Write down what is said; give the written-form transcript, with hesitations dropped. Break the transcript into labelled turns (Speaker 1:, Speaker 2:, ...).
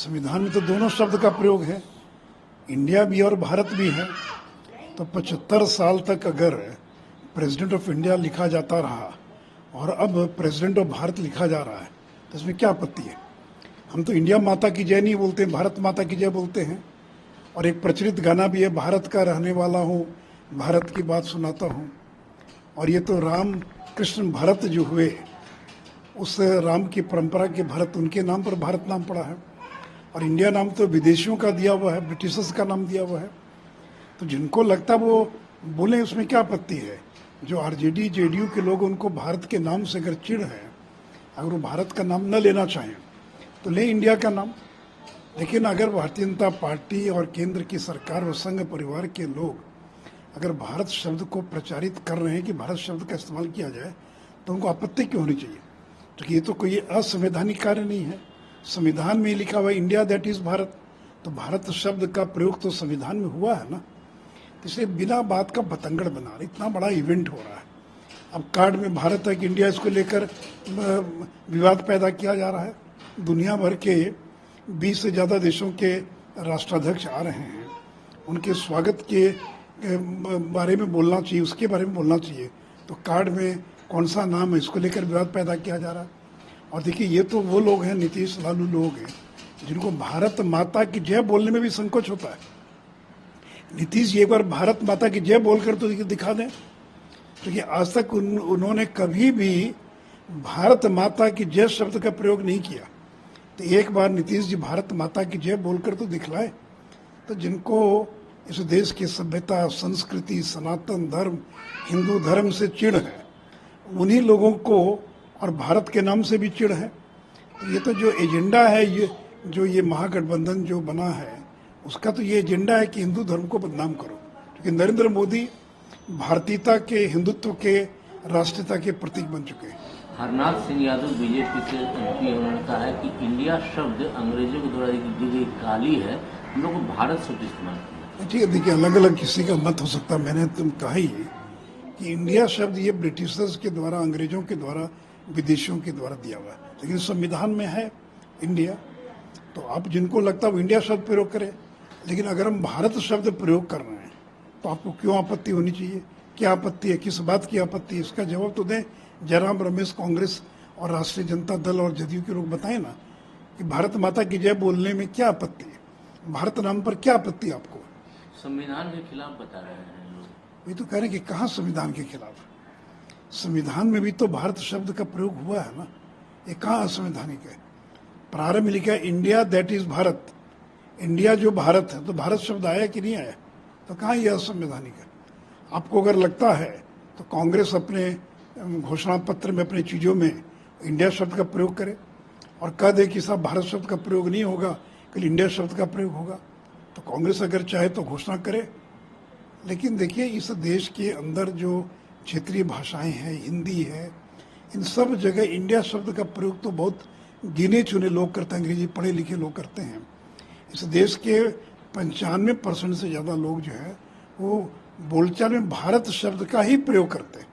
Speaker 1: संविधान में तो दोनों शब्द का प्रयोग है, इंडिया भी और भारत भी है। तो 75 साल तक अगर प्रेसिडेंट ऑफ इंडिया लिखा जाता रहा और अब प्रेसिडेंट ऑफ भारत लिखा जा रहा है तो इसमें क्या आपत्ति है। हम तो इंडिया माता की जय नहीं बोलते, भारत माता की जय बोलते हैं। और एक प्रचलित गाना भी है, भारत का रहने वाला हूँ, भारत की बात सुनाता हूँ। और ये तो राम कृष्ण भरत जो हुए, उस राम की परंपरा के भरत, उनके नाम पर भारत नाम पड़ा है। और इंडिया नाम तो विदेशियों का दिया हुआ है, ब्रिटिशर्स का नाम दिया हुआ है। तो जिनको लगता वो बोले, उसमें क्या आपत्ति है। जो आरजेडी जेडीयू के लोग, उनको भारत के नाम से अगर चिढ़ है, अगर वो भारत का नाम न लेना चाहें तो ले इंडिया का नाम। लेकिन अगर भारतीय जनता पार्टी और केंद्र की सरकार और संघ परिवार के लोग अगर भारत शब्द को प्रचारित कर रहे हैं कि भारत शब्द का इस्तेमाल किया जाए, तो उनको आपत्ति क्यों होनी चाहिए। क्योंकि ये तो कोई असंवैधानिक कार्य नहीं है। संविधान में लिखा हुआ इंडिया दैट इज भारत, तो भारत शब्द का प्रयोग तो संविधान में हुआ है ना। इसलिए बिना बात का बतंगड़ बना रहे, इतना बड़ा इवेंट हो रहा है। अब कार्ड में भारत है कि इंडिया, इसको लेकर विवाद पैदा किया जा रहा है। दुनिया भर के 20 से ज़्यादा देशों के राष्ट्राध्यक्ष आ रहे हैं, उनके स्वागत के बारे में बोलना चाहिए, उसके बारे में बोलना चाहिए। तो कार्ड में कौन सा नाम है, इसको लेकर विवाद पैदा किया जा रहा है। और देखिए, ये तो वो लोग हैं, नीतीश लालू लोग हैं, जिनको भारत माता की जय बोलने में भी संकोच होता है। नीतीश जी एक बार भारत माता की जय बोलकर तो दिखा दें, क्योंकि आज तक उन्होंने कभी भी भारत माता की जय शब्द का प्रयोग नहीं किया। तो एक बार नीतीश जी भारत माता की जय बोलकर तो दिखलाए। तो जिनको इस देश की सभ्यता, संस्कृति, सनातन धर्म, हिंदू धर्म से चिढ़ है, उन्हीं लोगों को और भारत के नाम से भी चिढ़ है। तो ये तो जो एजेंडा है, ये महागठबंधन जो बना है, उसका तो ये एजेंडा है कि हिंदू धर्म को बदनाम करो। क्योंकि नरेंद्र मोदी भारतीयता के, हिंदुत्व के, राष्ट्रीयता के प्रतीक बन चुके हैं।
Speaker 2: हरनाथ सिंह यादव बीजेपी से एमपी, उन्होंने कहा है कि इंडिया शब्द अंग्रेजों के द्वारा दी गई गाली है, हम लोग भारत शब्द इस्तेमाल करना।
Speaker 1: ठीक है, देखिए, अलग अलग किसी का मत हो सकता है। मैंने तुम कहा ही कि इंडिया शब्द ये ब्रिटिशर्स के द्वारा, अंग्रेजों के द्वारा, विदेशियों के द्वारा दिया हुआ है, लेकिन संविधान में है इंडिया। तो आप जिनको लगता है वो इंडिया शब्द प्रयोग करें, लेकिन अगर हम भारत शब्द प्रयोग कर रहे हैं तो आपको क्यों आपत्ति होनी चाहिए। क्या आपत्ति है, किस बात की आपत्ति है, इसका जवाब तो दें। जयराम रमेश, कांग्रेस और राष्ट्रीय जनता दल और जदयू के लोग बताएं ना कि भारत माता की जय बोलने में क्या आपत्ति है, भारत नाम पर क्या आपत्ति है आपको।
Speaker 2: संविधान के खिलाफ बता रहे हैं लोग।
Speaker 1: ये तो कह रहे हैं कि कहाँ संविधान के खिलाफ। संविधान में भी तो भारत शब्द का प्रयोग हुआ है ना, ये कहाँ असंवैधानिक है। प्रारंभ में लिखा है India that is Bharat, India जो भारत है, तो भारत शब्द आया कि नहीं आया, तो कहाँ यह असंवैधानिक है। आपको अगर लगता है तो कांग्रेस अपने घोषणा पत्र में, अपनी चीज़ों में इंडिया शब्द का प्रयोग करे और कह दे कि साहब भारत शब्द का प्रयोग नहीं होगा, कल इंडिया शब्द का प्रयोग होगा। तो कांग्रेस अगर चाहे तो घोषणा करे। लेकिन देखिए, इस देश के अंदर जो क्षेत्रीय भाषाएं हैं, हिंदी है, इन सब जगह इंडिया शब्द का प्रयोग तो बहुत गिने चुने लोग करते हैं, अंग्रेजी पढ़े लिखे लोग करते हैं। इस देश के 95% से ज़्यादा लोग जो है वो बोलचाल में भारत शब्द का ही प्रयोग करते हैं।